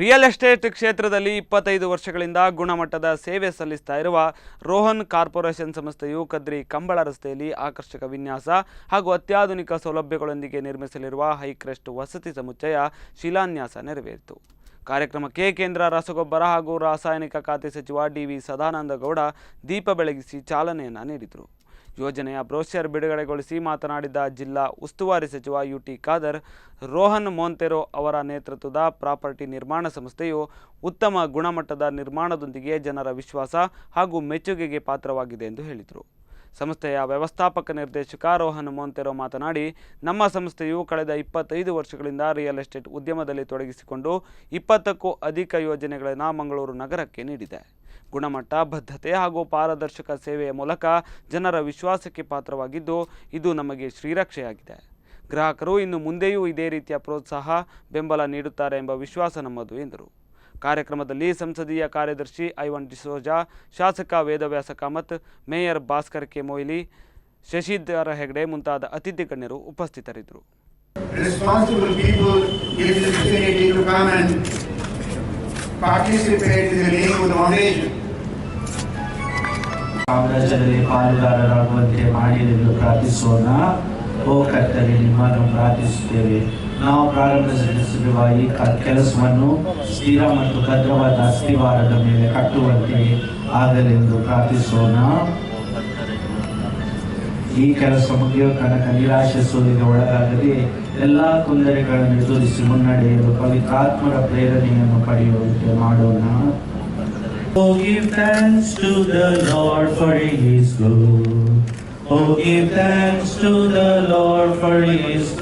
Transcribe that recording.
Real estate ಕ್ಷೇತ್ರದಲ್ಲಿ 25 ವರ್ಷಗಳಿಂದ ಗುಣಮಟ್ಟದ ಸೇವೆ ಸಲ್ಲಿಸ್ತಾ ಇರುವ ರೋಹನ್ ಕಾರ್ಪೊರೇಷನ್ ಸಂಸ್ಥೆಯು ಕದ್ರಿ ಕಂಬಳ ರಸ್ತೆಯಲ್ಲಿ ಆಕರ್ಷಕ ವಿನ್ಯಾಸ ಹಾಗೂ ಅತ್ಯಾಧುನಿಕ ಸೌಲಭ್ಯಗಳೊಂದಿಗೆ ನಿರ್ಮಿಸಲಿರುವ ಹೈಕ್ರೆಸ್ಟ್ ವಸತಿ ಸಮುಚ್ಚಯ ಶಿಲಾನ್ಯಾಸ ನೆರವೇರಿತು. ಕಾರ್ಯಕ್ರಮಕ್ಕೆ ಕೇಂದ್ರ ರಸಗೊಬ್ಬರ ಹಾಗೂ ರಾಸಾಯನಿಕ ಖಾತೆ ಸಚಿವ ಡಿ.ವಿ. ಸದಾನಂದಗೌಡ ದೀಪ ಬೆಳಗಿಸಿ ಚಾಲನೆಯನ್ನು ನೀಡಿದರು. ಯೋಜನೆಯ ಬ್ರೋಷರ್ ಬಿಡುಗಡೆಗೊಳಿಸಿ ಮಾತನಾಡಿದ ಜಿಲ್ಲಾ ಉಸ್ತುವಾರಿ ಸಚಿವ ಯು.ಟಿ. ಖಾದರ್, ರೋಹನ್ ಮೊಂತೆರೊ ಅವರ ನೇತೃತ್ವದ ಪ್ರಾಪರ್ಟಿ ನಿರ್ಮಾಣ ಸಂಸ್ಥೆಯು ಉತ್ತಮ ಗುಣಮಟ್ಟದ ನಿರ್ಮಾಣದೊಂದಿಗೆ ಜನರ ವಿಶ್ವಾಸ ಹಾಗೂ ಮೆಚ್ಚುಗೆಗೆ ಪಾತ್ರವಾಗಿದೆ ಎಂದು ಹೇಳಿದರು. ಸಂಸ್ಥೆಯ ವ್ಯವಸ್ಥಾಪಕ ನಿರ್ದೇಶಕ ರೋಹನ್ ಮೊಂತೆರೊ ಮಾತನಾಡಿ, ನಮ್ಮ ಸಂಸ್ಥೆಯು ಕಳೆದ 25 ವರ್ಷಗಳಿಂದ ರಿಯಲ್ ಎಸ್ಟೇಟ್ ಉದ್ಯಮದಲ್ಲಿ ತೊಡಗಿಸಿಕೊಂಡು 20ಕ್ಕೂ ಅಧಿಕ ಯೋಜನೆಗಳನ್ನು ಮಂಗಳೂರು ನಗರಕ್ಕೆ ನೀಡಿದೆ. ಗುಣಮಟ್ಟ, ಬದ್ಧತೆ ಹಾಗೂ ಪಾರದರ್ಶಕ ಸೇವೆಯ ಮೂಲಕ ಜನರ ವಿಶ್ವಾಸಕ್ಕೆ ಪಾತ್ರವಾಗಿದ್ದು, ಇದು ನಮಗೆ ಶ್ರೀರಕ್ಷೆಯಾಗಿದೆ. ಗ್ರಾಹಕರು ಇನ್ನು ಮುಂದೆಯೂ ಇದೇ ರೀತಿಯ ಪ್ರೋತ್ಸಾಹ, ಬೆಂಬಲ ನೀಡುತ್ತಾರೆ ಎಂಬ ವಿಶ್ವಾಸ ನಮ್ಮದು ಎಂದರು. ಕಾರ್ಯಕ್ರಮದಲ್ಲಿ ಸಂಸದೀಯ ಕಾರ್ಯದರ್ಶಿ ಐವನ್ ಡಿಸೋಜಾ, ಶಾಸಕ ವೇದವ್ಯಾಸ ಕಾಮತ್, ಮೇಯರ್ ಭಾಸ್ಕರ್ ಕೆ ಮೊಯ್ಲಿ, ಶಶಿಧರ ಹೆಗಡೆ ಮುಂತಾದ ಅತಿಥಿ ಗಣ್ಯರು ಉಪಸ್ಥಿತರಿದ್ದರು. ಸಾಮ್ರಾಜ್ಯದಲ್ಲಿ ಪಾಲುದಾರರಾಗುವಂತೆ ಮಾಡಿರೆಂದು ಪ್ರಾರ್ಥಿಸೋಣ. ಓ ಕರ್ತನೇ, ನಿಮ್ಮನ್ನು ಪ್ರಾರ್ಥಿಸುತ್ತೇವೆ. ನಾವು ಪ್ರಾರಂಭಿಸಿರುವ ಈ ಕೆಲಸವನ್ನು ಸ್ಥಿರ ಮತ್ತು ಭದ್ರವಾದ ಅಸ್ಥಿವಾರದ ಮೇಲೆ ಕಟ್ಟುವಂತೆ ಆಗಲೆಂದು ಪ್ರಾರ್ಥಿಸೋಣ. ಈ ಕೆಲಸ ಮುಗಿಯುವ ತನಕ ನಿರಾಶೆ ಸೋಲಿಗೆ ಒಳಗಾಗದೆ ಎಲ್ಲ ತೊಂದರೆಗಳನ್ನು ಎದುರಿಸಿ ಮುನ್ನಡೆಯಲು ಪವಿತ್ರಾತ್ಮರ ಪ್ರೇರಣೆಯನ್ನು ಪಡೆಯುವಂತೆ ಮಾಡೋಣ. Oh, give thanks to the Lord for He is good. Oh, give thanks to the Lord for He is good.